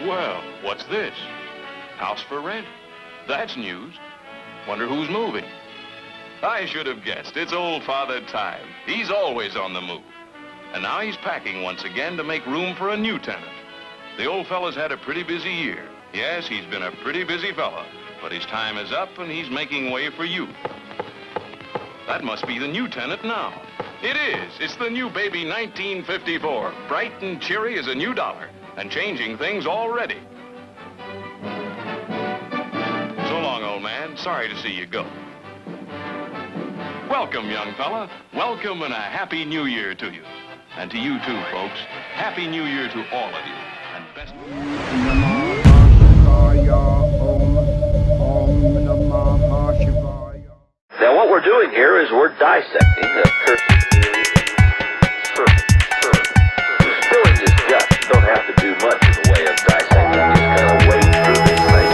Well, what's this? House for rent? That's news. Wonder who's moving. I should have guessed. It's old Father Time. He's always on the move. And now he's packing once again to make room for a new tenant. The old fella's had a pretty busy year. Yes, he's been a pretty busy fella. But his time is up and he's making way for you. That must be the new tenant now. It is. It's the new baby 1954. Bright and cheery as a new dollar. And changing things already. So long, old man. Sorry to see you go. Welcome, young fella. Welcome and a Happy New Year to you. And to you too, folks. Happy New Year to all of you. And best... Now what we're doing here is we're dissecting the curses. Spilling this guts, you don't have to do much in the way of dissecting. You just kind of wade through this thing.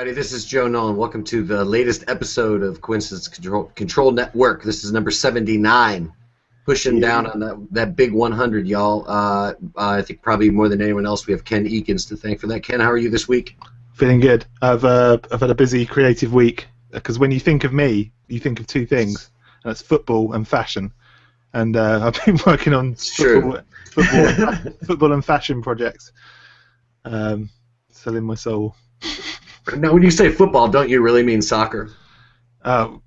This is Joe Nolan. Welcome to the latest episode of Coincidence Control Network. This is number 79. Pushing down on that big 100, y'all. I think probably more than anyone else, we have Ken Eakins to thank for that. Ken, how are you this week? Feeling good. I've had a busy creative week because when you think of me, you think of two things. And that's football and fashion. And I've been working on football and fashion projects. Selling my soul. Now, when you say football, don't you really mean soccer? No.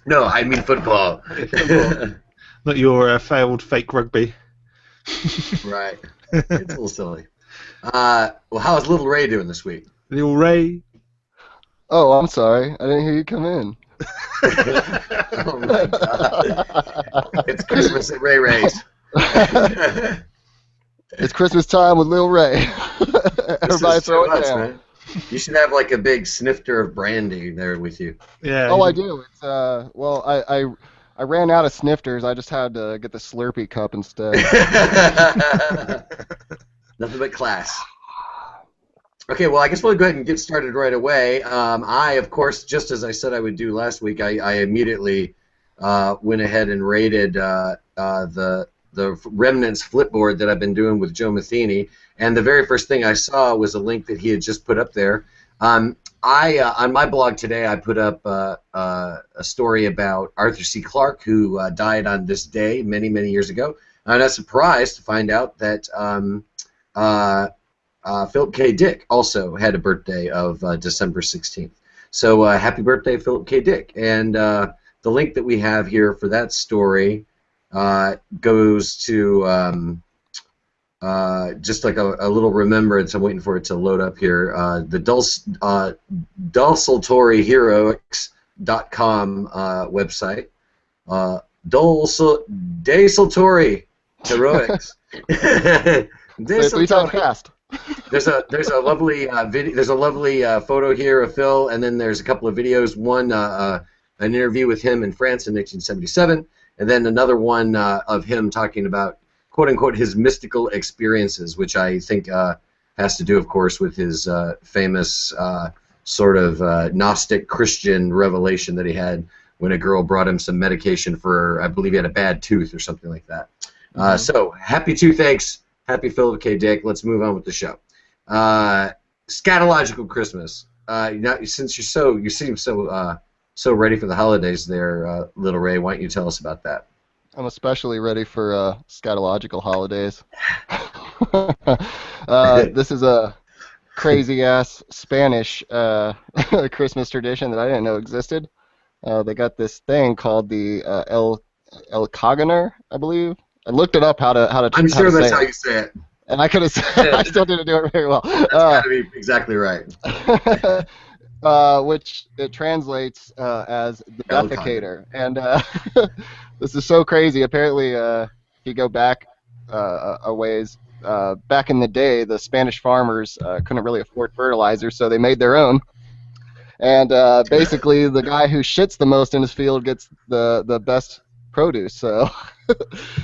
No, I mean football. Not your failed fake rugby. Right. It's a little silly. Well, how's Little Ray doing this week? Little Ray? Oh, I'm sorry. I didn't hear you come in. Oh, my God. It's Christmas at Ray Ray's. It's Christmas time with Lil Ray. Everybody throw it down. Man. You should have like a big snifter of brandy there with you. Yeah. Oh, I do. It's well, I ran out of snifters. I just had to get the Slurpee cup instead. Nothing but class. Okay, well, I guess we'll go ahead and get started right away. I, of course, just as I said I would do last week, I immediately went ahead and raided the Remnants Flipboard that I've been doing with Joe Matheny, and the very first thing I saw was a link that he had just put up there. On my blog today, I put up a story about Arthur C. Clarke, who died on this day many, many years ago. I'm not surprised to find out that Philip K. Dick also had a birthday of December 16th. So happy birthday, Philip K. Dick. And the link that we have here for that story goes to just like a little remembrance. I'm waiting for it to load up here. The Desultoryheroics.com website. Desultory Heroics. Say it 3 times fast. There's a lovely video. There's a lovely photo here of Phil, and then there's a couple of videos. One an interview with him in France in 1977. And then another one of him talking about, quote-unquote, his mystical experiences, which I think has to do, of course, with his famous sort of Gnostic Christian revelation that he had when a girl brought him some medication for, I believe he had a bad tooth or something like that. So, happy toothaches, happy Philip K. Dick. Let's move on with the show. Scatological Christmas. Now, since you seem so ready for the holidays there, Little Ray, why don't you tell us about that? I'm especially ready for scatological holidays. This is a crazy-ass Spanish Christmas tradition that I didn't know existed. They got this thing called the El Caganer, I believe. I looked it up how to I'm sure that's how it. you say it. And I could have I still didn't do it very well. That's got to be exactly right. Which it translates as the defecator. And this is so crazy. Apparently, if you go back a ways, back in the day, the Spanish farmers couldn't really afford fertilizer, so they made their own. And basically, the guy who shits the most in his field gets the best produce. So,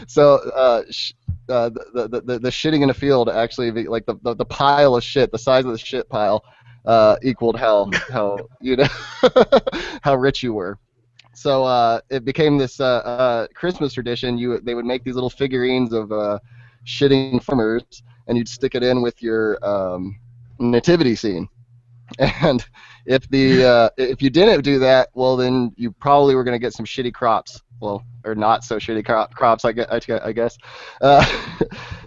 the shitting in a field actually, like the pile of shit, the size of the shit pile, equaled how you know how rich you were. So it became this Christmas tradition. They would make these little figurines of shitting farmers, and you'd stick it in with your nativity scene. And if you didn't do that, well, then you probably were going to get some shitty crops. Well, or not so shitty crops, I guess.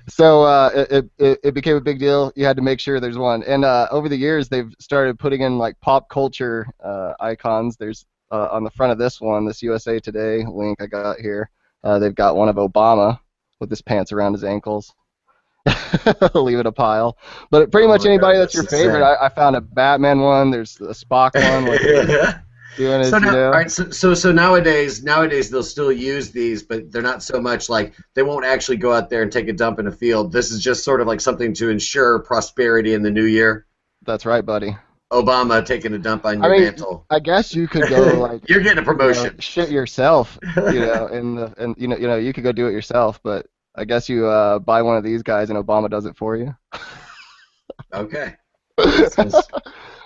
So it became a big deal. You had to make sure there's one. And over the years, they've started putting in like pop culture icons. There's on the front of this one, this USA Today link I got here. They've got one of Obama with his pants around his ankles. Leave it a pile. But pretty much anybody that's your favorite. I found a Batman one. There's a Spock one. Like, doing it, so, now, you know? all right, so nowadays they'll still use these, but they're not so much like they won't actually go out there and take a dump in a field. This is just sort of like something to ensure prosperity in the new year. That's right, buddy. Obama taking a dump on your mantle. I guess you could go like you're getting a promotion. Shit yourself, and you could go do it yourself, but I guess you buy one of these guys and Obama does it for you. Okay.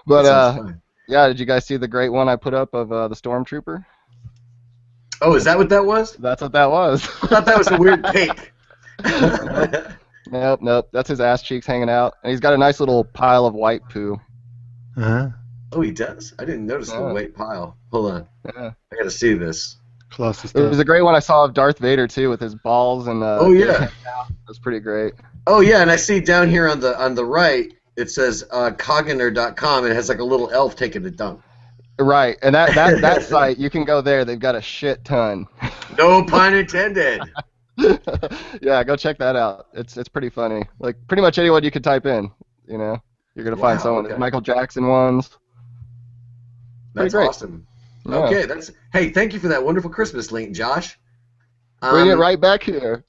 But yeah, did you guys see the great one I put up of the Stormtrooper? Oh, is that what that was? That's what that was. I thought that was a weird cake. Nope. That's his ass cheeks hanging out, and he's got a nice little pile of white poo. Oh, he does? I didn't notice the white pile. Hold on. Yeah. I got to see this. Classy It was stuff. a great one I saw of Darth Vader too, with his balls and. Oh yeah. It was pretty great. Oh yeah, and I see down here on the right it says Coggener.com, and it has like a little elf taking a dump. Right, and that site, you can go there. They've got a shit ton. No pun intended. Yeah, go check that out. It's pretty funny. Like pretty much anyone you could type in, you're gonna find someone. Okay. Michael Jackson ones. That's great. awesome. Yeah. Okay, hey, thank you for that wonderful Christmas link, Josh. Bring it right back here.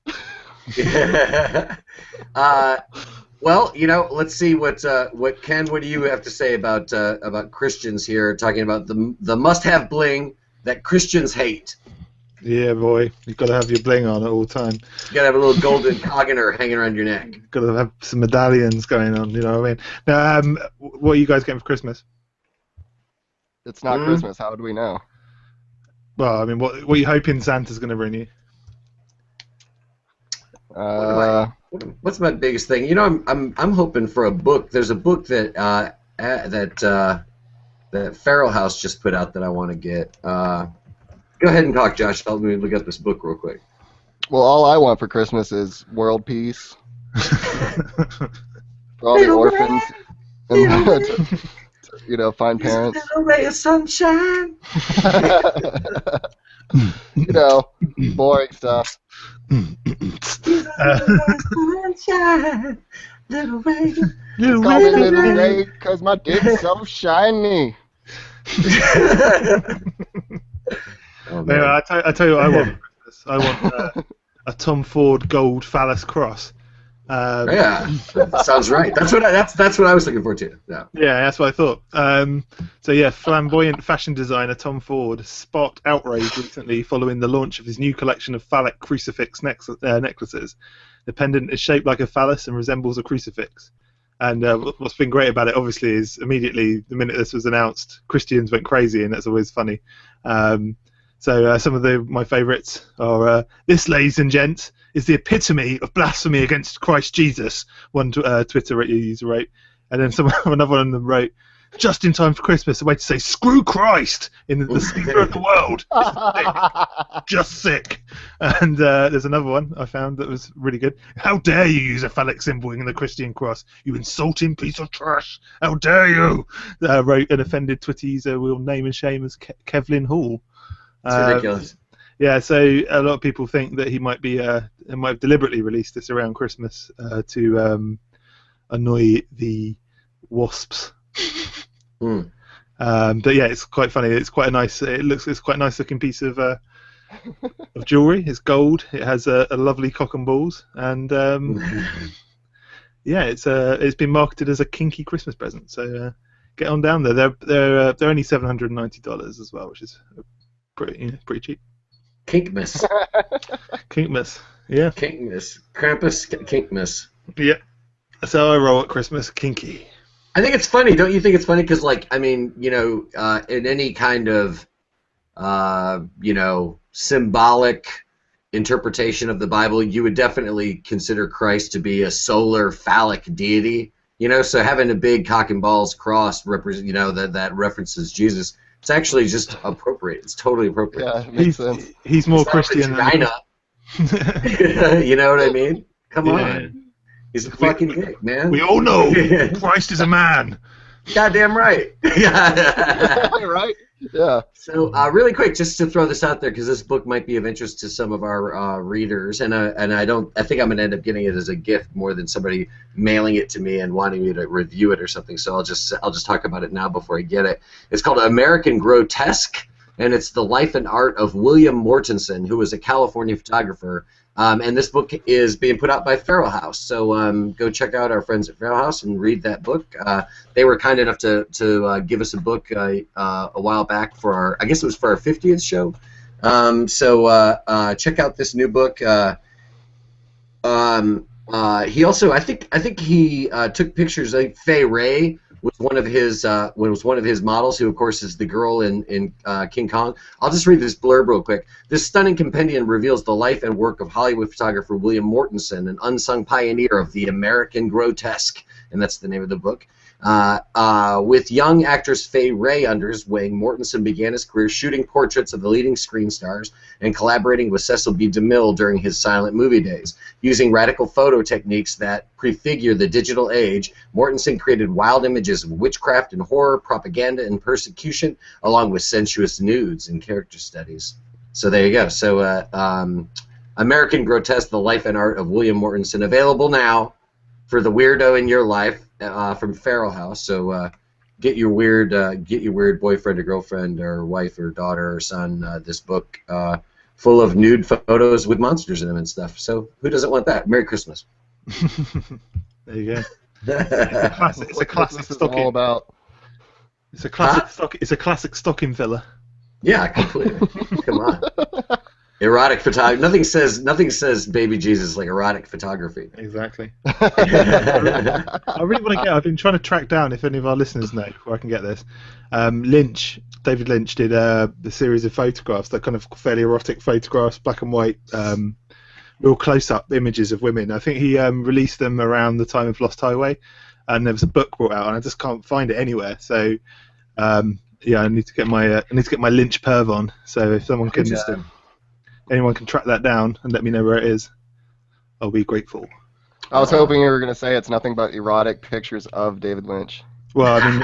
Well, let's see what Ken, what do you have to say about Christians here, talking about the must-have bling that Christians hate. Yeah, boy, you've got to have your bling on at all time. You gotta have a little golden coggener hanging around your neck. Got to have some medallions going on. You know what I mean? Now, what are you guys getting for Christmas? It's not Christmas. How do we know? Well, I mean, what are you hoping Santa's going to bring you? What's my biggest thing? I'm hoping for a book. There's a book that Feral House just put out that I want to get. Go ahead and talk, Josh. Let me look up this book real quick. Well, all I want for Christmas is world peace for all the orphans, and find parents. Little ray of sunshine. Boring stuff. Sunshine, little ray. Call me Little Ray because my dick's so shiny. Anyway, I tell you what I want for Christmas. I want a Tom Ford gold phallus cross. Yeah, that sounds right. That's what I was looking for too. Yeah, that's what I thought. So yeah, flamboyant fashion designer Tom Ford spot outrage recently following the launch of his new collection of phallic crucifix necklaces. The pendant is shaped like a phallus and resembles a crucifix. And what's been great about it, obviously, is immediately the minute this was announced, Christians went crazy, and that's always funny. So some of my favourites are this, ladies and gents, is the epitome of blasphemy against Christ Jesus. One Twitter user wrote, and then another one of them wrote, just in time for Christmas, a way to say screw Christ in the Saviour of the world. Just sick. And there's another one I found that was really good. How dare you use a phallic symbol in the Christian cross, you insulting piece of trash. How dare you? Wrote an offended Twitter user we'll name and shame as Kevlin Hall. It's ridiculous. Yeah, so a lot of people think that he might have deliberately released this around Christmas to annoy the wasps. But yeah, it's quite funny. It's quite a nice. It's quite a nice looking piece of jewelry. It's gold. It has a lovely cock and balls, and yeah, it's been marketed as a kinky Christmas present. So get on down there. They're only $790 as well, which is pretty cheap. Kinkmas. Kinkmas, yeah. Kinkmas. Krampus Kinkmas. Yeah. That's how I roll at Christmas, kinky. I think it's funny. Don't you think it's funny? Because, like, I mean, in any kind of, symbolic interpretation of the Bible, you would definitely consider Christ to be a solar phallic deity. So having a big cock and balls cross represent, that references Jesus. It's actually just appropriate. It's totally appropriate. Yeah, it makes sense. He's more Christian than China. You know what I mean? Come on. He's a fucking dick, man. We all know Christ is a man. Goddamn right. Right? Yeah. So really quick, just to throw this out there, because this book might be of interest to some of our readers, and I think I'm going to end up getting it as a gift more than somebody mailing it to me and wanting me to review it or something. So I'll just talk about it now before I get it. It's called American Grotesque, and it's the life and art of William Mortensen, who was a California photographer. And this book is being put out by Farrow House, so go check out our friends at Farrow House and read that book. They were kind enough to give us a book a while back for I guess it was for our 50th show. So check out this new book. He also, I think he took pictures. I think Fay Ray was one of his models, who of course is the girl in King Kong. I'll just read this blurb real quick. This stunning compendium reveals the life and work of Hollywood photographer William Mortensen, an unsung pioneer of the American grotesque, and that's the name of the book. With young actress Fay Ray under his wing, Mortensen began his career shooting portraits of the leading screen stars and collaborating with Cecil B. DeMille during his silent movie days. Using radical photo techniques that prefigure the digital age, Mortensen created wild images of witchcraft and horror, propaganda and persecution, along with sensuous nudes and character studies. So there you go. So American Grotesque, The Life and Art of William Mortensen, available now for the weirdo in your life from Farrow House. So get your weird boyfriend or girlfriend or wife or daughter or son this book full of nude photos with monsters in them and stuff. So who doesn't want that? Merry Christmas. There you go. It's a classic stocking. All about. It's a classic It's a classic stocking filler. Yeah, completely. Come on. Erotic photography. Nothing says baby Jesus like erotic photography. Exactly. I really want to get. I've been trying to track down if any of our listeners know where I can get this. David Lynch did the series of photographs, that kind of fairly erotic photographs, black and white, real close-up images of women. I think he released them around the time of Lost Highway, and there was a book brought out, and I just can't find it anywhere. So, yeah, I need to get my Lynch perv on. So if someone can. Anyone can track that down and let me know where it is, I'll be grateful. I was hoping you were going to say it's nothing but erotic pictures of David Lynch. Well, I mean,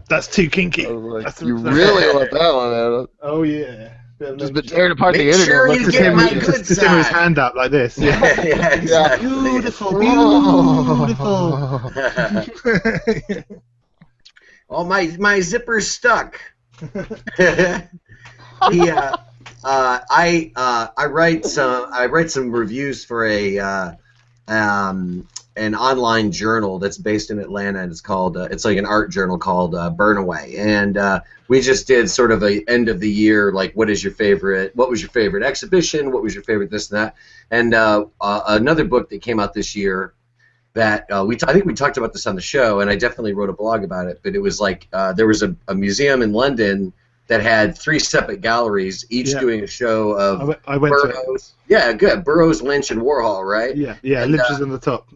that's too kinky. Like, you really want that one, man. Oh, yeah. Just been tearing apart the Make internet. sure you get my good Just him with his hand up like this. Yeah. Yeah, exactly. Beautiful. Oh, my zipper's stuck. I write some reviews for an online journal that's based in Atlanta, and it's called it's like an art journal called Burnaway, and we just did sort of a end of the year, like what was your favorite exhibition, what was your favorite this and that, and another book that came out this year that I think we talked about this on the show, and I definitely wrote a blog about it, but it was like there was a museum in London that had 3 separate galleries, each doing a show of I went Burroughs. to it. Yeah, good. Burroughs, Lynch, and Warhol, right? Yeah, and, Lynch is on the top.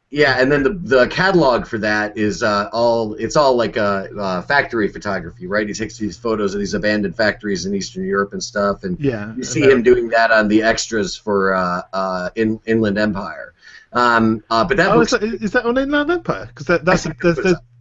Yeah, and then the catalog for that is all like factory photography, right? He takes these photos of these abandoned factories in Eastern Europe and stuff, and you see him doing that on the extras for Inland Empire. But that is that on Inland Empire? Because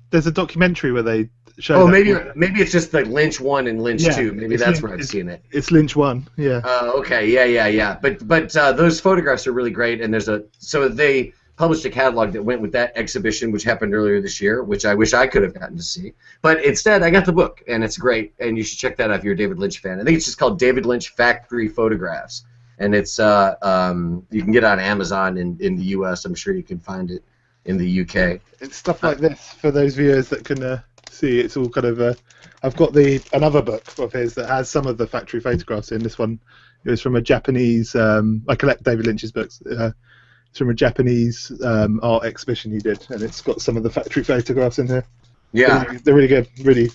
there's a documentary where they show. Oh, maybe it's just like Lynch 1 and Lynch 2. Maybe that's where I've seen it. It's Lynch 1. Yeah. Okay. Yeah. But those photographs are really great, and so they published a catalog that went with that exhibition, which happened earlier this year, which I wish I could have gotten to see. But instead, I got the book, and it's great, and you should check that out if you're a David Lynch fan. I think it's just called David Lynch Factory Photographs, and it's you can get it on Amazon in the U.S. I'm sure you can find it in the UK. It's stuff like this for those viewers that can see. It's all kind of. I've got another book of his that has some of the factory photographs in. This one, it was from a Japanese. I collect David Lynch's books. It's from a Japanese art exhibition he did, and it's got some of the factory photographs in here. Yeah, they're really good. Really.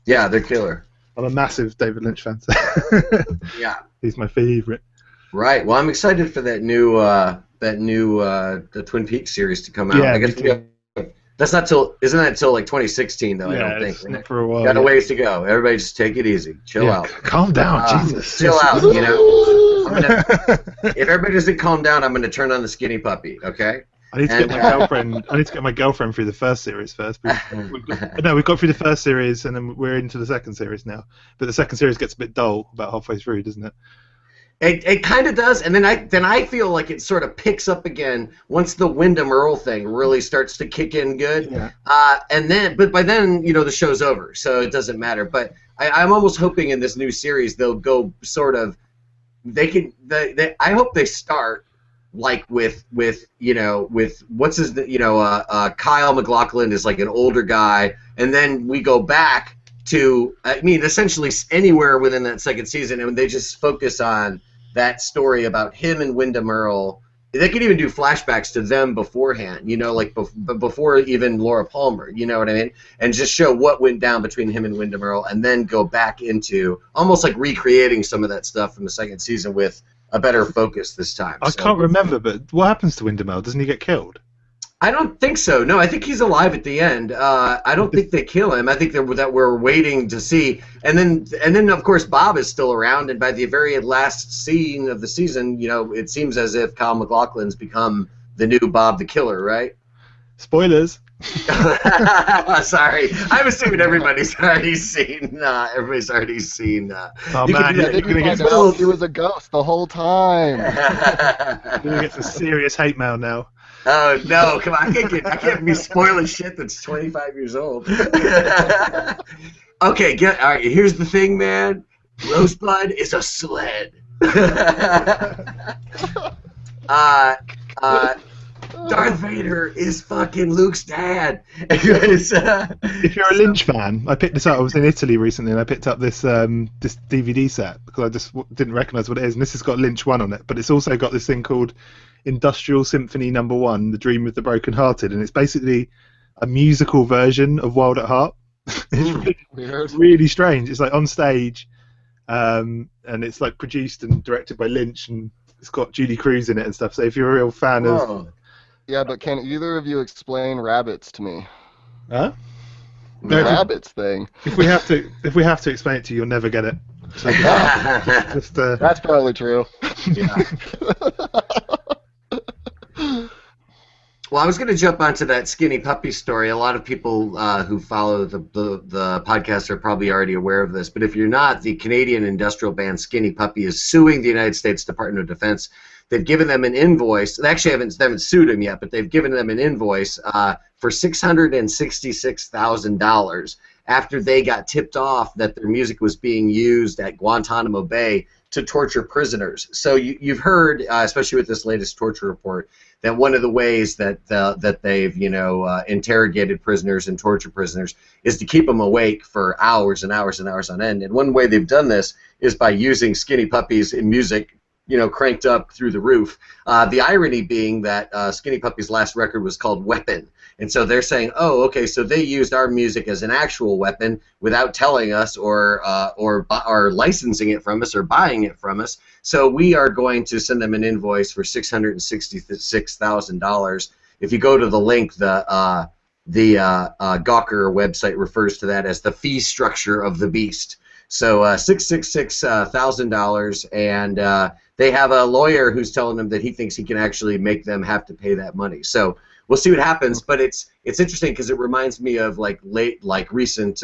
Yeah, they're killer. I'm a massive David Lynch fan. So yeah, he's my favorite. Right. Well, I'm excited for that new the Twin Peaks series to come out. Yeah, I guess that's not isn't that till like 2016 though? Yeah, I don't think. it's not for a while. Got a ways to go. Everybody just take it easy. Chill out. Calm down, Jesus. Chill out. You know. If everybody doesn't calm down, I'm gonna turn on the skinny puppy. Okay. I need to get my girlfriend. I need to get my girlfriend through the first series first. We've got through the first series, and then we're into the second series now. But the second series gets a bit dull about halfway through, doesn't it? It kind of does, and then I feel like it sort of picks up again once the Wyndham Earl thing really starts to kick in good. Yeah. But by then, you know, the show's over, so it doesn't matter. But I'm almost hoping in this new series they'll go sort of. I hope they start like with what's his Kyle MacLachlan is like an older guy, and then we go back to essentially anywhere within that second season, and they just focus on that story about him and Wyndham Earl. They could even do flashbacks to them beforehand, like before even Laura Palmer, you know what I mean? And just show what went down between him and Wyndham Earl, and then go back into almost like recreating some of that stuff from the second season with a better focus this time. I can't remember, but what happens to Wyndham Earl? Doesn't he get killed? I don't think so. No, I think he's alive at the end. I don't think they kill him. I think that we're waiting to see. And then of course Bob is still around. And by the very last scene of the season, it seems as if Kyle MacLachlan's become the new Bob the Killer, right? Spoilers. Sorry, I'm assuming everybody's already seen. Oh man, he was a ghost the whole time. You're gonna get some serious hate mail now. Oh no! Come on, I can't be spoiling shit that's 25 years old. Okay, all right. Here's the thing, man. Rosebud is a sled. Darth Vader is fucking Luke's dad. If you're a Lynch fan, I picked this up. I was in Italy recently, and I picked up this this DVD set because I just didn't recognise what it is. And this has got Lynch 1 on it, but it's also got this thing called Industrial Symphony No. 1, The Dream of the Broken Hearted, and it's basically a musical version of Wild at Heart. It's really strange. It's like on stage, and it's like produced and directed by Lynch, and it's got Julie Cruz in it and stuff. So if you're a real fan of... Yeah, but can either of you explain rabbits to me? Huh? The rabbits thing. If we have to explain it to you, you'll never get it. So just, that's probably true. Yeah. Well, I was going to jump onto that skinny puppy story. A lot of people who follow the podcast are probably already aware of this, but if you're not, the Canadian industrial band Skinny Puppy is suing the United States Department of Defense. They've given them an invoice. They actually haven't sued them yet, but they've given them an invoice for $666,000 after they got tipped off that their music was being used at Guantanamo Bay to torture prisoners. So you've heard, especially with this latest torture report, that one of the ways that they've interrogated prisoners and tortured prisoners is to keep them awake for hours and hours and hours on end. And one way they've done this is by using Skinny Puppies in music, cranked up through the roof. The irony being that Skinny Puppy's last record was called Weapon. And so they're saying, oh, okay, so they used our music as an actual weapon without telling us or licensing it from us or buying it from us. So we are going to send them an invoice for $666,000. If you go to the link, the Gawker website refers to that as the fee structure of the beast. So $666,000, and they have a lawyer who's telling them that he thinks he can actually make them have to pay that money. So we'll see what happens, but it's interesting because it reminds me of recent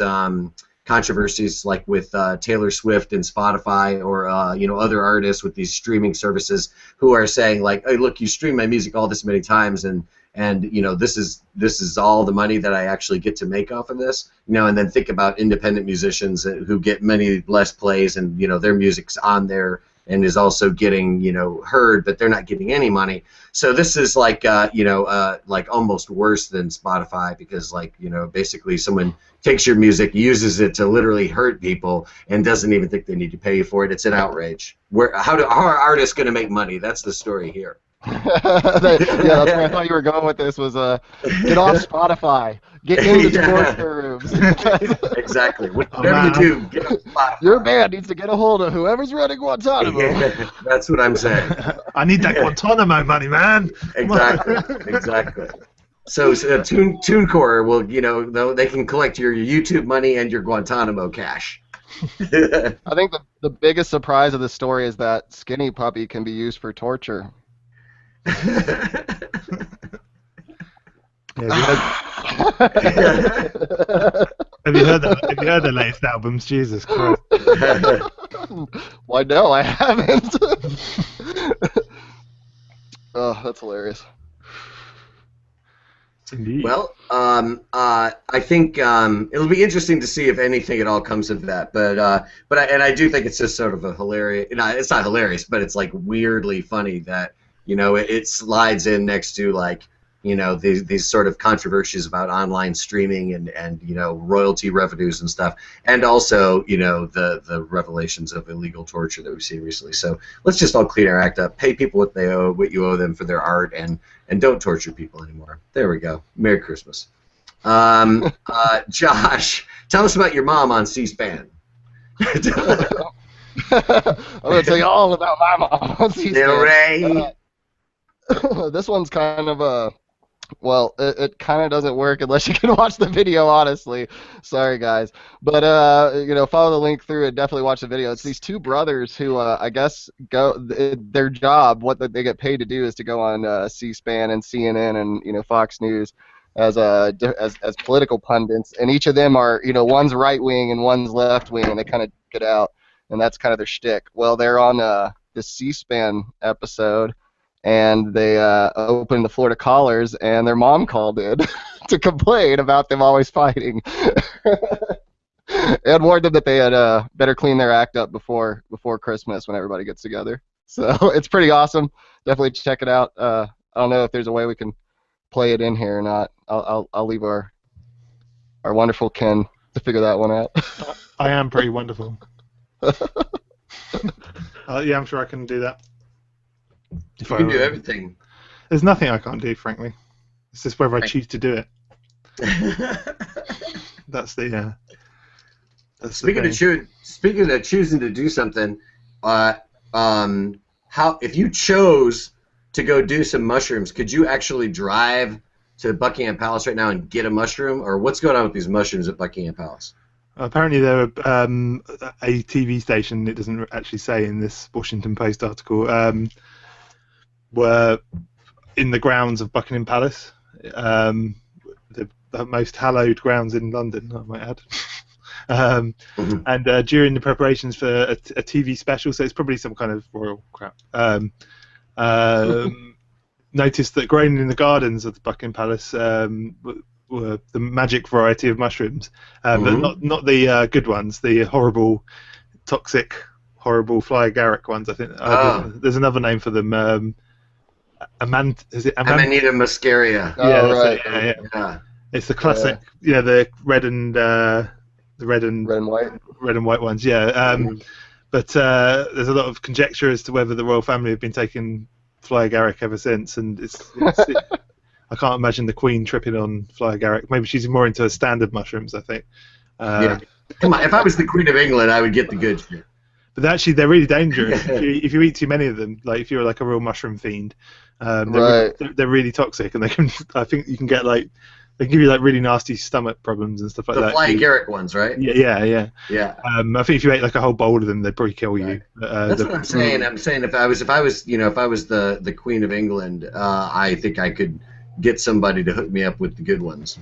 controversies like with Taylor Swift and Spotify or other artists with these streaming services who are saying like, hey, look, you stream my music all this many times and this is all the money that I actually get to make off of this, and then think about independent musicians who get many less plays and their music's on their and is also getting, heard, but they're not getting any money. So this is like, like almost worse than Spotify, because basically someone takes your music, uses it to literally hurt people, and doesn't even think they need to pay you for it. It's an outrage. How are artists going to make money? That's the story here. That's where I thought you were going with this. Was get off Spotify, get into torture rooms. Exactly. Whatever you do, get off Spotify. Your band needs to get a hold of whoever's running Guantanamo. Yeah, that's what I'm saying. I need that Guantanamo money, man. Exactly. So TuneCore will, they can collect your YouTube money and your Guantanamo cash. I think the biggest surprise of the story is that Skinny Puppy can be used for torture. Have you heard the latest albums? Jesus Christ. Why no, I haven't. Oh, that's hilarious. Indeed. Well, I think it'll be interesting to see if anything at all comes of that. But I do think it's just sort of a hilarious. It's not hilarious, but it's like weirdly funny that it slides in next to these sort of controversies about online streaming and royalty revenues and stuff, and also the revelations of illegal torture that we've seen recently. So let's just all clean our act up, pay people what you owe them for their art, and don't torture people anymore. There we go. Merry Christmas. Josh, tell us about your mom on C-SPAN. I'm going to tell you all about my mom on C-SPAN. This one's kind of it kind of doesn't work unless you can watch the video, honestly. Sorry, guys. But, follow the link through and definitely watch the video. It's these two brothers who, I guess, their job, what they get paid to do is to go on C-SPAN and CNN and, Fox News as political pundits. And each of them are, one's right-wing and one's left-wing, and they kind of get out. And that's kind of their shtick. Well, they're on the C-SPAN episode, and they opened the Florida Callers, and their mom called in to complain about them always fighting, and warned them that they had better clean their act up before Christmas when everybody gets together. So it's pretty awesome. Definitely check it out. I don't know if there's a way we can play it in here or not. I'll leave our wonderful Ken to figure that one out. I am pretty wonderful. Yeah, I'm sure I can do that. You can do everything. There's nothing I can't do, frankly. It's just whether I choose to do it. That's the. Speaking of choosing to do something, if you chose to go do some mushrooms, could you actually drive to Buckingham Palace right now and get a mushroom, or what's going on with these mushrooms at Buckingham Palace? Apparently, they're a TV station. It doesn't actually say in this Washington Post article. Were in the grounds of Buckingham Palace, the most hallowed grounds in London, I might add. And during the preparations for a TV special, so it's probably some kind of royal crap, noticed that grown in the gardens of the Buckingham Palace were the magic variety of mushrooms, but not the good ones, the horrible, toxic, horrible fly agaric ones. I think there's another name for them. Amanita muscaria. Yeah, oh, right. Yeah. It's the classic, the red and white ones. Yeah. But there's a lot of conjecture as to whether the royal family have been taking fly agaric ever since, and I can't imagine the Queen tripping on fly agaric. Maybe she's more into standard mushrooms, I think. Yeah. Come on, if I was the Queen of England, I would get the good shit. But actually, they're really dangerous. if you eat too many of them, like if you're like a real mushroom fiend, they're really toxic, and I think you can get they can give you like really nasty stomach problems and stuff like that. The fly agaric ones, right? Yeah. I think if you ate like a whole bowl of them, they'd probably kill you. Right. That's what I'm saying. I'm saying if I was the Queen of England, I think I could get somebody to hook me up with the good ones.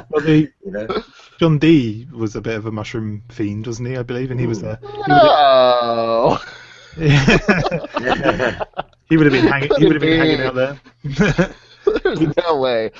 Well, John Dee was a bit of a mushroom fiend, wasn't he? I believe, and he was there. He would have been hanging out there. There's no way.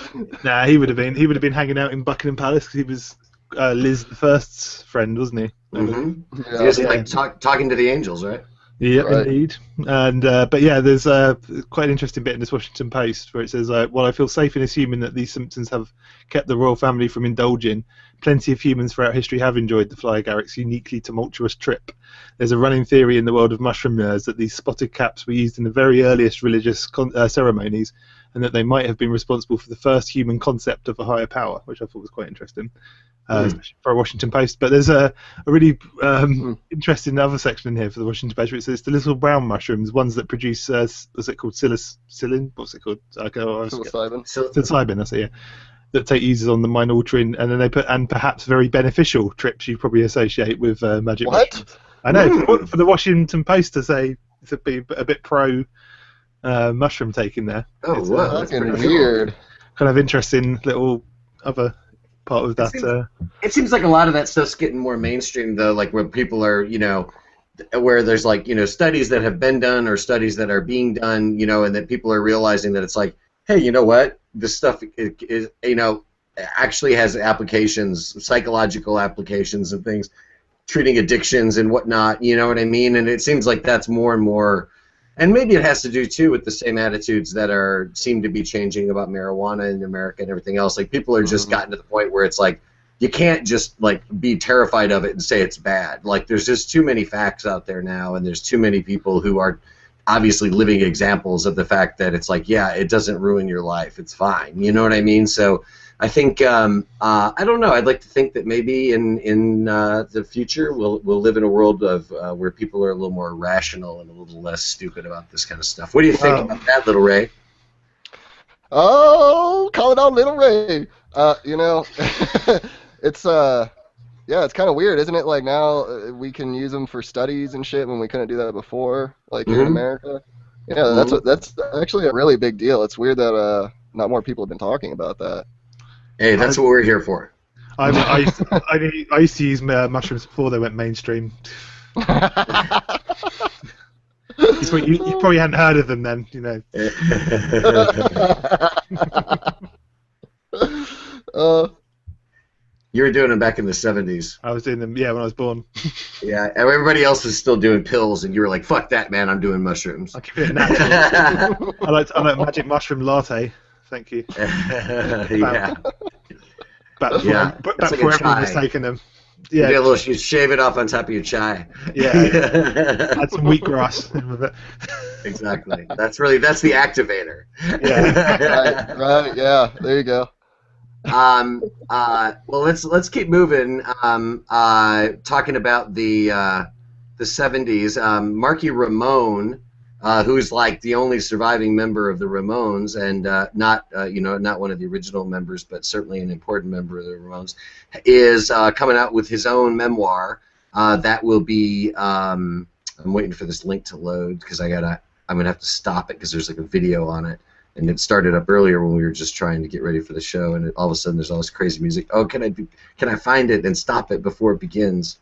Nah, he would have been hanging out in Buckingham Palace because he was Liz the First's friend, wasn't he? Mm-hmm. Yeah. He was like talking to the angels, right? Yeah, Right. indeed. And but yeah, there's quite an interesting bit in this Washington Post where it says, "While I feel safe in assuming that these symptoms have kept the royal family from indulging, plenty of humans throughout history have enjoyed the Fly Garrick's uniquely tumultuous trip. There's a running theory in the world of mushroom nerds that these spotted caps were used in the very earliest religious ceremonies, and that they might have been responsible for the first human concept of a higher power," which I thought was quite interesting. Especially for a Washington Post. But there's a really interesting other section in here for the Washington Post where it says the little brown mushrooms, ones that produce, what's it called, psilocybin? What's it called? Psilocybin. So, I say, yeah. That take users on the mind-altering, and then they put, and perhaps very beneficial trips you probably associate with magic mushrooms. I know, for the Washington Post to say to be a bit pro mushroom taking there. oh, It's, wow, that's Fucking pretty weird. kind of interesting little other part of that. It seems like a lot of that stuff's getting more mainstream, though, like where people are, where there's like, studies that have been done or studies that are being done, and that people are realizing that it's like, hey, you know what? This stuff is, actually has applications, psychological applications and things, treating addictions and whatnot, you know what I mean? And it seems like that's more and more, and maybe it has to do, too, with the same attitudes that seem to be changing about marijuana in America and everything else. Like, people are just gotten to the point where it's like, you can't just, like, be terrified of it and say it's bad. Like, there's just too many facts out there now, and there's too many people who are obviously living examples of the fact that it's like, yeah, it doesn't ruin your life. It's fine. You know what I mean? So I think, I don't know. I'd like to think that maybe in the future we'll live in a world of where people are a little more rational and a little less stupid about this kind of stuff. What do you think about that, Little Ray? Oh, call it out, Little Ray. It's yeah, it's kind of weird, isn't it? Like now we can use them for studies and shit when we couldn't do that before, like here in America. Yeah, that's actually a really big deal. It's weird that not more people have been talking about that. Hey, that's what we're here for. I used to use mushrooms before they went mainstream. You probably hadn't heard of them then, You were doing them back in the 70s. I was doing them, when I was born. Yeah, everybody else was still doing pills, and you were like, "Fuck that, man! I'm doing mushrooms." I keep it natural. I like magic mushroom latte. Thank you. Yeah. Back before It's like a everyone was chai. taking them. You Yeah, get a little, you shave it off on top of your chai. yeah. Add some wheatgrass in with it. Exactly. That's the activator. Yeah. Right, yeah, there you go. Well, let's keep moving. Talking about the 70s. Marky Ramone, who's like the only surviving member of the Ramones, and not one of the original members, but certainly an important member of the Ramones, is coming out with his own memoir. That will be. I'm waiting for this link to load because I'm gonna have to stop it because there's like a video on it. And it started up earlier when we were just trying to get ready for the show, and all of a sudden there's all this crazy music. Oh, can I find it and stop it before it begins?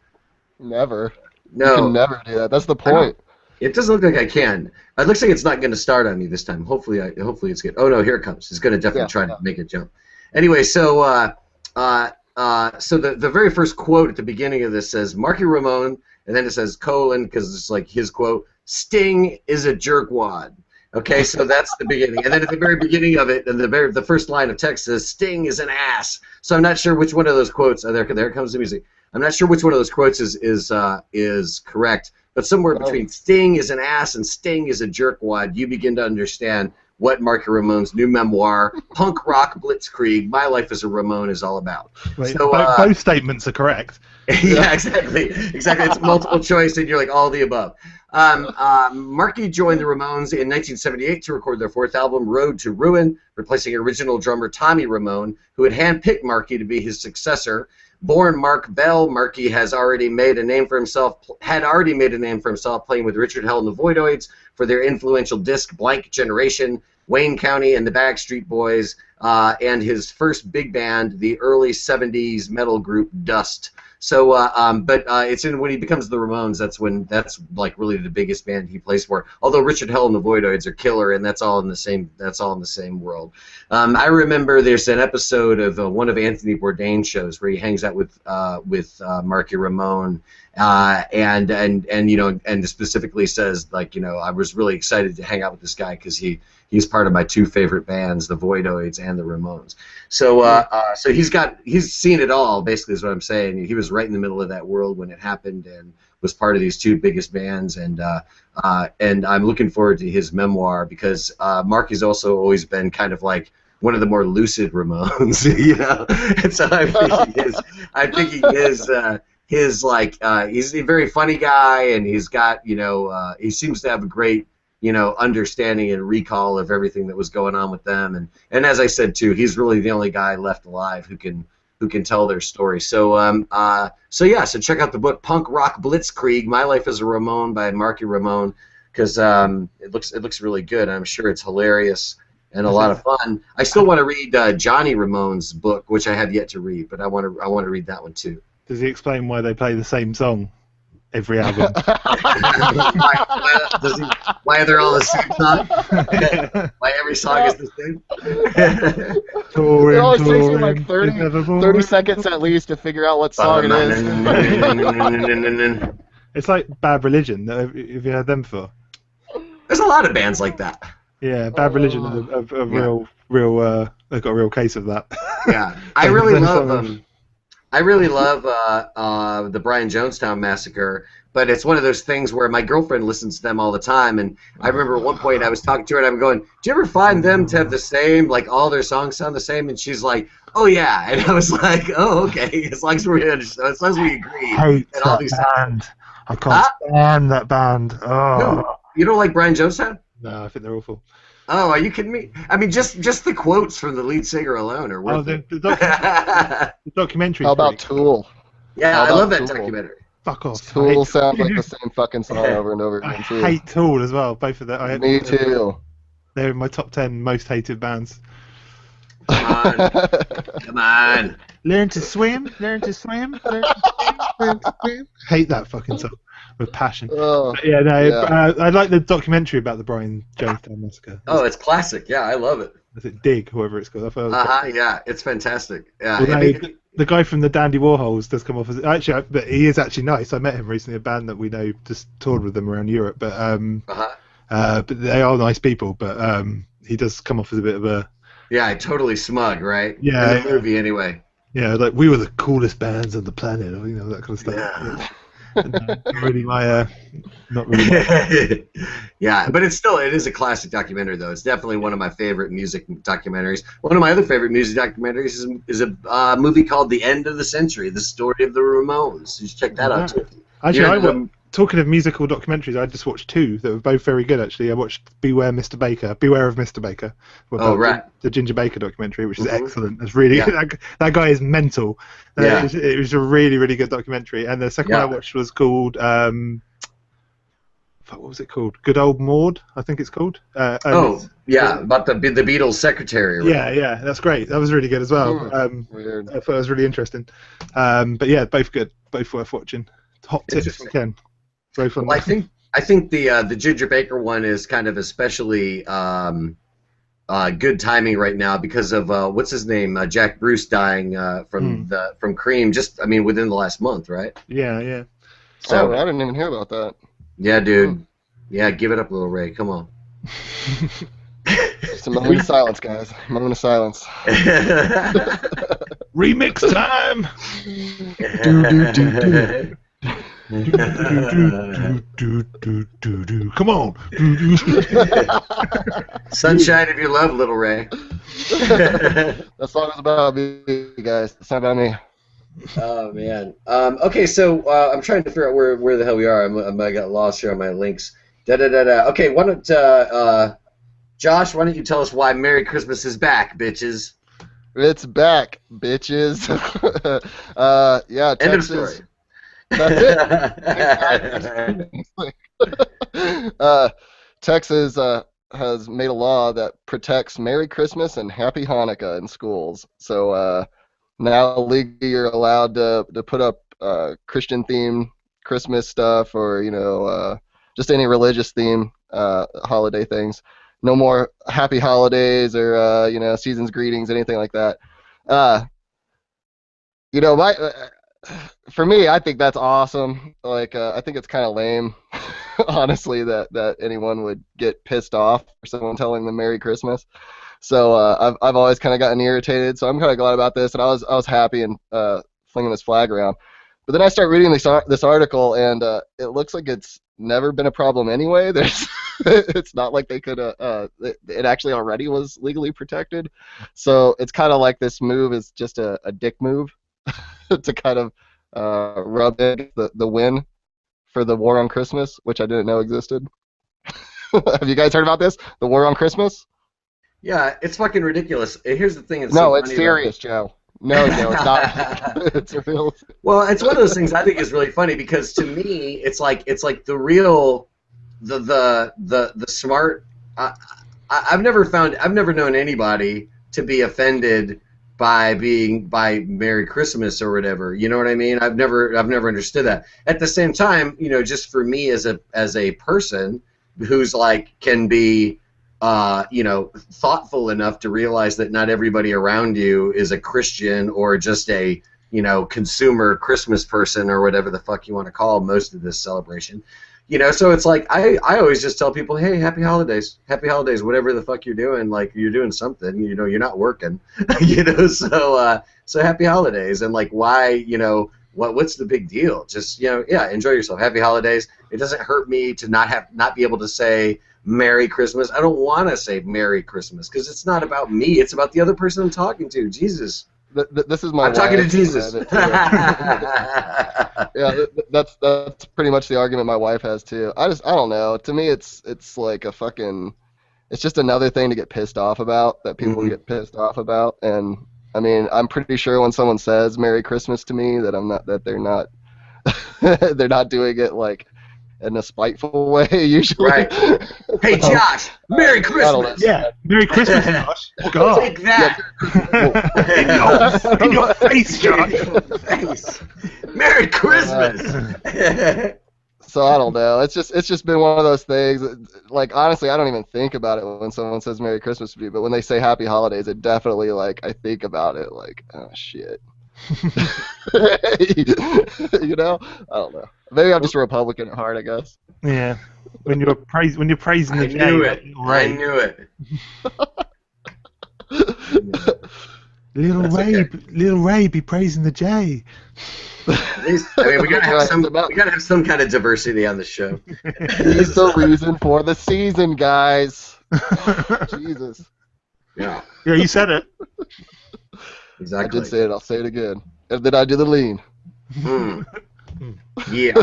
Never. No. You can never do that. That's the point. It doesn't look like I can. It looks like it's not going to start on me this time. Hopefully it's good. Oh no, here it comes. It's going to definitely try to make it jump. Anyway, so the very first quote at the beginning of this says Marky Ramone, and then it says colon because it's like his quote. Sting is a jerkwad. Okay, so that's the beginning, and then at the very beginning of it, and the first line of text says Sting is an ass. So I'm not sure which one of those quotes. There comes the music. I'm not sure which one of those quotes is correct, but somewhere between Sting is an ass and Sting is a jerkwad, you begin to understand what Marky Ramone's new memoir, Punk Rock Blitzkrieg, My Life as a Ramone, is all about. Wait, so, both statements are correct. Yeah, exactly. It's multiple choice, and you're like all the above. Marky joined the Ramones in 1978 to record their fourth album, Road to Ruin, replacing original drummer Tommy Ramone, who had handpicked Marky to be his successor. Born Mark Bell, Marky had already made a name for himself playing with Richard Hell and the Voidoids for their influential disc Blank Generation, Wayne County and the Backstreet Boys, and his first big band, the early 70s metal group Dust. So, but it's in when he becomes the Ramones. That's like really the biggest band he plays for. Although Richard Hell and the Voidoids are killer, and that's all in the same. That's all in the same world. I remember there's an episode of one of Anthony Bourdain's shows where he hangs out with Marky Ramone. And you know, and specifically says, like, you know, I was really excited to hang out with this guy because he's part of my two favorite bands, the Voidoids and the Ramones. So so he's seen it all, basically, is what I'm saying. He was right in the middle of that world when it happened and was part of these two biggest bands, and I'm looking forward to his memoir because Marky's also always been kind of like one of the more lucid Ramones, you know. And so I'm thinking his like he's a very funny guy, and he's got, you know, he seems to have a great, you know, understanding and recall of everything that was going on with them, and as I said too, he's really the only guy left alive who can tell their story. So so check out the book Punk Rock Blitzkrieg: My Life as a Ramone by Marky Ramone, because it looks really good. I'm sure it's hilarious and a lot of fun. I still want to read Johnny Ramone's book, which I have yet to read, but I want to read that one too. Does he explain why they play the same song every album? Why they're all the same song? Why every song is the same? It always takes me like 30 seconds at least to figure out what song it is. It's like Bad Religion. Have you heard them before? There's a lot of bands like that. Yeah, Bad Religion are real. They've got a real case of that. Yeah, I really love the Brian Jonestown Massacre, but it's one of those things where my girlfriend listens to them all the time, and I remember at one point I was talking to her and I'm going, "Do you ever find them to have the same, like all their songs sound the same?" And she's like, "Oh yeah," and I was like, "Oh okay," as long as we agree. Hate that band. I can't stand that band. Oh. No, you don't like Brian Jonestown? No, I think they're awful. Oh, are you kidding me? I mean, just the quotes from the lead singer alone are worth it. The documentary. How about Tool? Yeah, I love that documentary. Fuck off. Tool sounds like the same fucking song over and over again, I too. hate Tool as well, both of them. Me too. They're in my top 10 most hated bands. Come on. Learn to swim, learn to swim, learn to swim. Hate that fucking song with passion. Oh, yeah, no, yeah. I like the documentary about the Brian Jonestown Massacre. Oh, it's classic. Yeah, I love it. Is it Dig, whoever it's called? Yeah, it's fantastic. Yeah. Well, the guy from the Dandy Warhols does come off as but he is actually nice. I met him recently, a band that we know just toured with them around Europe, but they are nice people. But he does come off as a bit of a totally smug, right? Yeah, in the movie anyway. Yeah, like we were the coolest bands on the planet, you know, that kind of stuff. Yeah. Not really my. Yeah, but it is a classic documentary, though. It's definitely one of my favorite music documentaries. One of my other favorite music documentaries is a movie called The End of the Century: The Story of the Ramones. You should check that out too. Actually, talking of musical documentaries, I just watched two that were both very good. Actually, I watched Beware of Mr. Baker. Right. The Ginger Baker documentary, which is excellent. It's really that guy is mental. It was a really, really good documentary. And the second one I watched was called what was it called? Good Old Maud, I think it's called. About the Beatles secretary. Right? Yeah, that's great. That was really good as well. Weird. I thought it was really interesting. But yeah, both good, both worth watching. Hot tips from Ken. Very fun. Well, I think the Ginger Baker one is kind of especially good timing right now because of what's his name, Jack Bruce dying from Cream. Just within the last month, right? Yeah. So I didn't even hear about that. Yeah, dude. Yeah, give it up, Little Ray. Come on. Just a moment of silence, guys. A moment of silence. Remix time. Come on. Sunshine of your love, Little Ray. That song is about me, guys. It's not about me. Oh man. Okay, so I'm trying to figure out where the hell we are. I got lost here on my links. Okay, why don't Josh? Why don't you tell us why Merry Christmas is back, bitches? It's back, bitches. Yeah. End of Texas. story. That's it. Texas has made a law that protects Merry Christmas and Happy Hanukkah in schools. So now legally you're allowed to put up Christian themed Christmas stuff or just any religious theme holiday things. No more happy holidays or season's greetings, anything like that. For me, I think that's awesome. Like, I think it's kind of lame, honestly, that anyone would get pissed off for someone telling them Merry Christmas. So I've always kind of gotten irritated. So I'm kind of glad about this, and I was happy and flinging this flag around. But then I start reading this article, and it looks like it's never been a problem anyway. It's not like they could it actually already was legally protected. So it's kind of like this move is just a dick move to kind of rub in the win for the war on Christmas, which I didn't know existed. Have you guys heard about this? The war on Christmas? Yeah, it's fucking ridiculous. Here's the thing. No, it's serious, Joe. No, Joe, it's not. It's real. Well, it's one of those things I think is really funny because to me, it's like the real, the smart. I've never known anybody to be offended by Merry Christmas or whatever. You know what I mean? I've never understood that. At the same time, just for me as a person who's like can be thoughtful enough to realize that not everybody around you is a Christian or just a consumer Christmas person or whatever the fuck you want to call most of this celebration. So it's like I always just tell people, hey, happy holidays, whatever the fuck you're doing, like you're doing something, you're not working, so happy holidays, and like why, what's the big deal? Just enjoy yourself, happy holidays. It doesn't hurt me to not be able to say Merry Christmas. I don't want to say Merry Christmas because it's not about me, it's about the other person I'm talking to. Jesus. This is my I'm talking to Jesus. Yeah, that's pretty much the argument my wife has too. I don't know. To me, it's like a fucking. It's just another thing to get pissed off about that people get pissed off about. And I mean, I'm pretty sure when someone says Merry Christmas to me that they're not they're not doing it like in a spiteful way usually. Right. Hey Josh, Merry Christmas. Yeah, Merry Christmas, Josh. God. Take that. In your face, Josh. Face. Merry Christmas. So I don't know. It's just been one of those things. Like honestly, I don't even think about it when someone says Merry Christmas to me. But when they say Happy Holidays, it definitely I think about it. Like, oh shit. I don't know. Maybe I'm just a Republican at heart, I guess. Yeah. When you're praising the J. I knew it. Little Ray be praising the J. We gotta have some kind of diversity on the show. He's the reason for the season, guys. Jesus. Yeah. Yeah, you said it. Exactly. I did say it. I'll say it again. And then I do the lean. Yeah.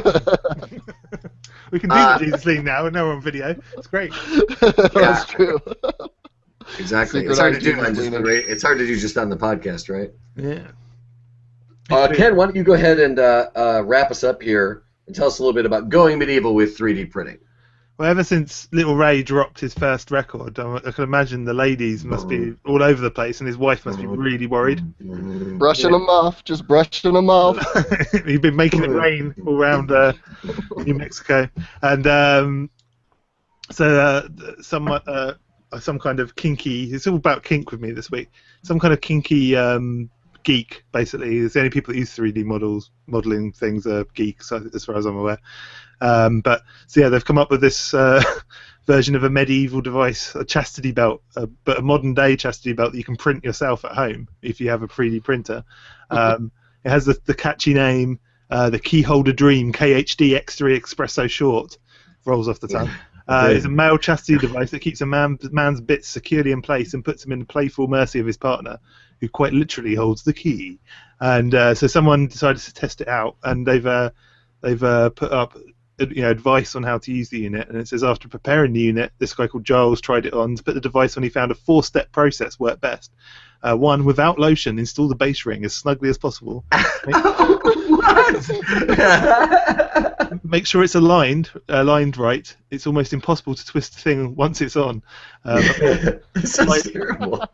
We can do the Jesus lean now, and now we're on video. It's great. That's true. Exactly. It's hard to do just on the podcast, right? Yeah. Ken, why don't you go ahead and wrap us up here and tell us a little bit about going medieval with 3D printing. Well, ever since Little Ray dropped his first record, I can imagine the ladies must be all over the place, and his wife must be really worried. Brushing them off, just brushing them off. He'd been making it rain all around New Mexico, and some kind of kinky. It's all about kink with me this week. Some kind of kinky geek, basically. It's the only people that use 3D modeling things are geeks, as far as I'm aware. But they've come up with this version of a medieval device, a chastity belt, but a modern day chastity belt that you can print yourself at home if you have a 3D printer. It has the catchy name, the Keyholder Dream KHD X3 Espresso Short. Rolls off the tongue. It's a male chastity device that keeps a man's bits securely in place and puts him in the playful mercy of his partner, who quite literally holds the key. And so someone decided to test it out, and they've put up advice on how to use the unit. And it says after preparing the unit, this guy called Giles tried it on. To put the device on, he found a 4-step process worked best. 1, without lotion, install the base ring as snugly as possible. What? Make sure it's aligned right. It's almost impossible to twist the thing once it's on. This sounds terrible.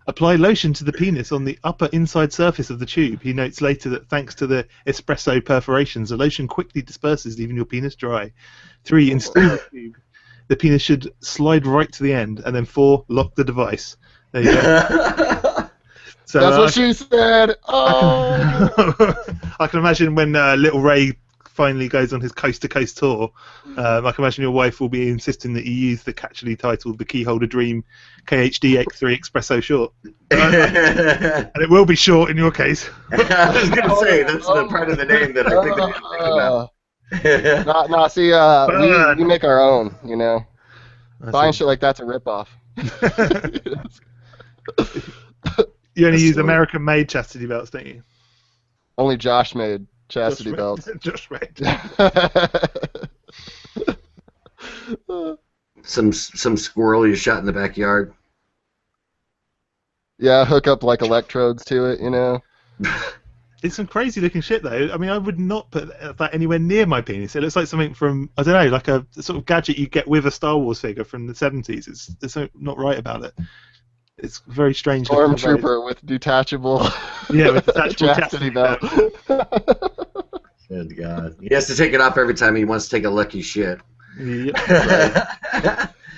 Apply lotion to the penis on the upper inside surface of the tube. He notes later that thanks to the espresso perforations, the lotion quickly disperses, leaving your penis dry. 3. Install the tube. The penis should slide right to the end. And then 4. Lock the device. There you go. So, That's what she said. Oh. I can imagine when Little Ray finally goes on his coast-to-coast tour, I can imagine your wife will be insisting that you use the catchily titled The Keyholder Dream KHD X3 Espresso Short. And it will be short in your case. I was going to say, that's the part of the name that I think they didn't think about. No, see, we make our own, you know. Buying shit like that's a ripoff. You only use American-made chastity belts, don't you? Only Josh made chastity belts. Josh made. Some squirrel you shot in the backyard. Yeah, hook up like electrodes to it, you know. It's some crazy-looking shit, though. I mean, I would not put that anywhere near my penis. It looks like something from, I don't know, like a sort of gadget you get with a Star Wars figure from the 70s. There's something not right about it. It's very strange. Stormtrooper with detachable. Yeah, with detachable chastity belt. Good God. He has to take it off every time he wants to take a lucky shit. Yep.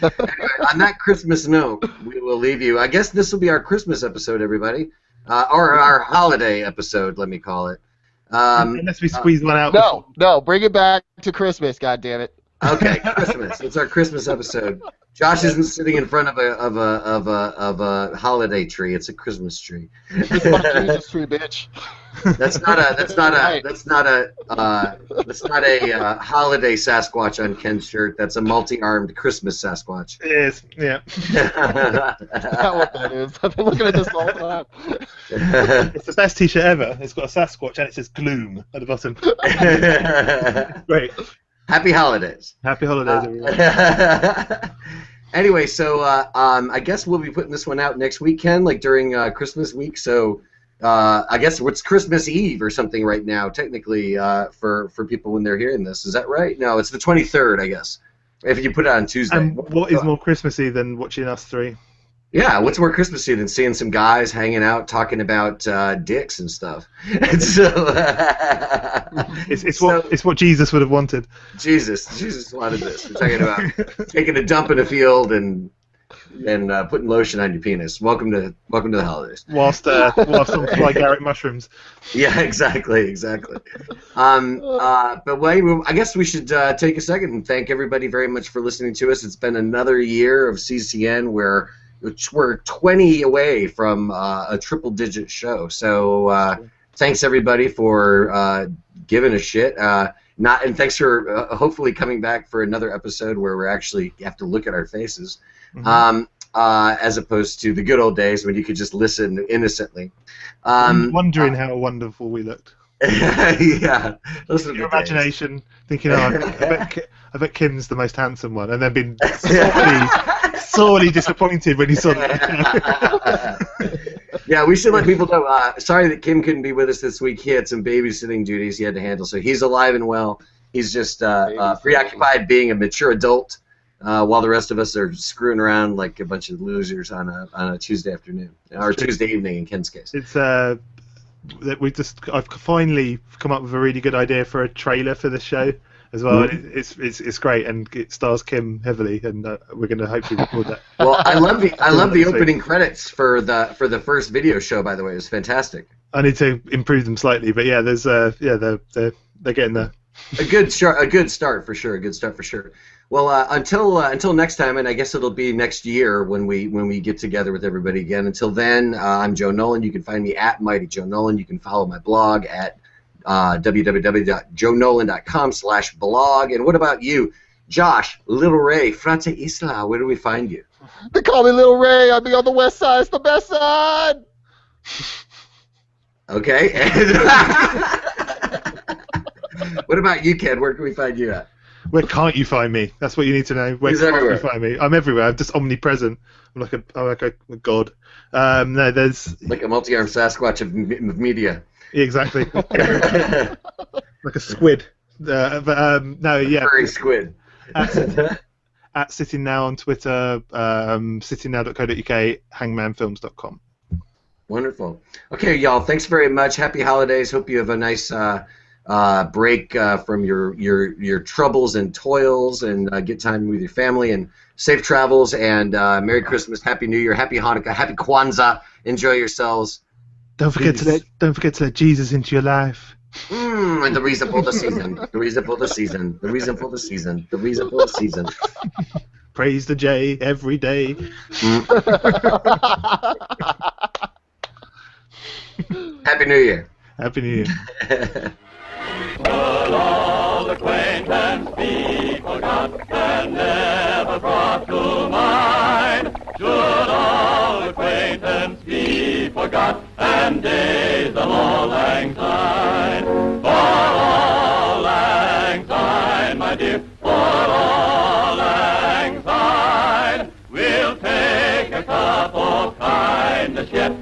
Anyway, on that Christmas note, we will leave you. I guess this will be our Christmas episode, everybody. Or our holiday episode, let me call it. Unless we squeeze one out. No, bring it back to Christmas, goddammit. Okay, Christmas. It's our Christmas episode. Josh isn't sitting in front of a holiday tree. It's a Christmas tree. It's not a Jesus tree, bitch. That's not a holiday Sasquatch on Ken's shirt. That's a multi-armed Christmas Sasquatch. It is, yeah. That's not what that is. I've been looking at this the whole time. It's the best t-shirt ever. It's got a Sasquatch and it says gloom at the bottom. Great. Happy holidays. Happy holidays, everyone. Anyway, so I guess we'll be putting this one out next week, Ken, like during Christmas week. So I guess it's Christmas Eve or something right now, technically, for people when they're hearing this. Is that right? No, it's the 23rd, I guess, if you put it on Tuesday. And what is more Christmassy than watching us three? Yeah, what's more Christmassy than seeing some guys hanging out talking about dicks and stuff? So, it's what Jesus would have wanted. Jesus wanted this. We're talking about taking a dump in a field and putting lotion on your penis. Welcome to the holidays. Whilst on fly Garrett mushrooms. Yeah, exactly. But wait, I guess we should take a second and thank everybody very much for listening to us. It's been another year of CCN where we're 20 away from a triple-digit show. So thanks everybody for giving a shit. And thanks for hopefully coming back for another episode where we actually have to look at our faces, as opposed to the good old days when you could just listen innocently. Wondering how wonderful we looked. Yeah, those are your the days. imagination, thinking, I bet Kim's the most handsome one, and then been sorely disappointed when he saw that. Yeah, we should let people know. Sorry that Kim couldn't be with us this week. He had some babysitting duties he had to handle, so he's alive and well. He's just preoccupied being a mature adult, while the rest of us are screwing around like a bunch of losers on a Tuesday afternoon or Tuesday evening in Ken's case. It's that I've finally come up with a really good idea for a trailer for the show as well. And it's great, and it stars Kim heavily, and we're going to hopefully record that. Well, I love the opening credits for the first video show. By the way, it was fantastic. I need to improve them slightly, but yeah, there's they're getting there. A good start for sure. Well, until next time, and I guess it'll be next year when we get together with everybody again. Until then, I'm Joe Nolan. You can find me at Mighty Joe Nolan. You can follow my blog at www.joenolan.com/blog. And what about you, Josh, Little Ray, Frater, Isla? Where do we find you? They call me Little Ray. I be on the west side. It's the best side. Okay. What about you, Ken? Where can we find you at? Where can't you find me? That's what you need to know. Where He's can't everywhere. you find me? I'm everywhere. I'm just omnipresent. I'm like a god. No, there's Like a multi-armed Sasquatch of media. Exactly. Like a squid. No, yeah. Furry squid. At Sitting Now on Twitter, sittingnow.co.uk, hangmanfilms.com. Wonderful. Okay, y'all. Thanks very much. Happy holidays. Hope you have a nice break from your troubles and toils, and get time with your family, and safe travels, and Merry Christmas, Happy New Year, Happy Hanukkah, Happy Kwanzaa. Enjoy yourselves. Don't forget to let Jesus into your life. And the reason for the season. The reason for the season. The reason for the season. The reason for the season. Praise the J every day. Happy New Year. Happy New Year. Should all acquaintance be forgot and never brought to mind? Should all acquaintance be forgot and days of all lang syne? For all lang syne, my dear, for all lang syne, we'll take a cup of kindness yet.